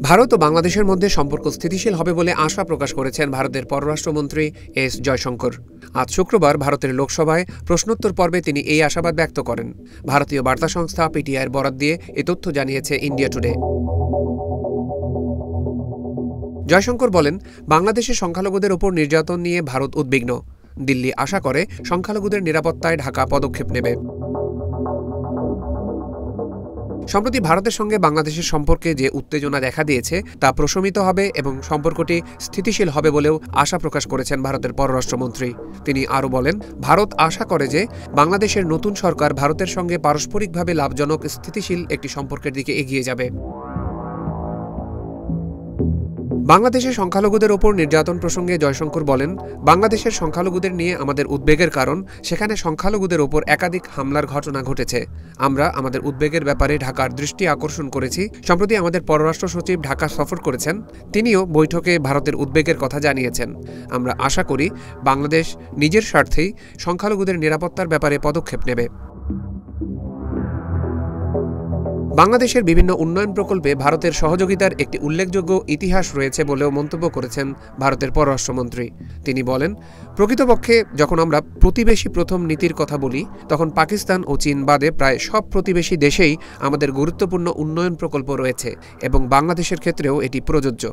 ভারত ও বাংলাদেশের মধ্যে সম্পর্ক স্থিতিশীল হবে বলে আশা প্রকাশ করেছেন ভারতের পররাষ্ট্রমন্ত্রী এস জয়শঙ্কর। আজ শুক্রবার ভারতের লোকসভায় প্রশ্নোত্তর পর্বে তিনি এই আশাবাদ ব্যক্ত করেন। ভারতীয় বার্তা সংস্থা পিটিআইয়ের বরাত দিয়ে এ তথ্য জানিয়েছে ইন্ডিয়া টুডে। জয়শঙ্কর বলেন, বাংলাদেশের সংখ্যালঘুদের ওপর নির্যাতন নিয়ে ভারত উদ্বিগ্ন। দিল্লি আশা করে সংখ্যালঘুদের নিরাপত্তায় ঢাকা পদক্ষেপ নেবে। সম্প্রতি ভারতের সঙ্গে বাংলাদেশের সম্পর্কে যে উত্তেজনা দেখা দিয়েছে তা প্রশমিত হবে এবং সম্পর্কটি স্থিতিশীল হবে বলেও আশা প্রকাশ করেছেন ভারতের পররাষ্ট্রমন্ত্রী। তিনি আরও বলেন, ভারত আশা করে যে বাংলাদেশের নতুন সরকার ভারতের সঙ্গে পারস্পরিকভাবে লাভজনক স্থিতিশীল একটি সম্পর্কের দিকে এগিয়ে যাবে। বাংলাদেশের সংখ্যালঘুদের ওপর নির্যাতন প্রসঙ্গে জয়শঙ্কর বলেন, বাংলাদেশের সংখ্যালঘুদের নিয়ে আমাদের উদ্বেগের কারণ সেখানে সংখ্যালঘুদের ওপর একাধিক হামলার ঘটনা ঘটেছে। আমরা আমাদের উদ্বেগের ব্যাপারে ঢাকার দৃষ্টি আকর্ষণ করেছি। সম্প্রতি আমাদের পররাষ্ট্র সচিব ঢাকা সফর করেছেন। তিনিও বৈঠকে ভারতের উদ্বেগের কথা জানিয়েছেন। আমরা আশা করি বাংলাদেশ নিজের স্বার্থেই সংখ্যালঘুদের নিরাপত্তার ব্যাপারে পদক্ষেপ নেবে। বাংলাদেশের বিভিন্ন উন্নয়ন প্রকল্পে ভারতের সহযোগিতার একটি উল্লেখযোগ্য ইতিহাস রয়েছে বলেও মন্তব্য করেছেন ভারতের পররাষ্ট্রমন্ত্রী। তিনি বলেন, প্রকৃতপক্ষে যখন আমরা প্রতিবেশী প্রথম নীতির কথা বলি তখন পাকিস্তান ও চীন বাদে প্রায় সব প্রতিবেশী দেশেই আমাদের গুরুত্বপূর্ণ উন্নয়ন প্রকল্প রয়েছে এবং বাংলাদেশের ক্ষেত্রেও এটি প্রযোজ্য।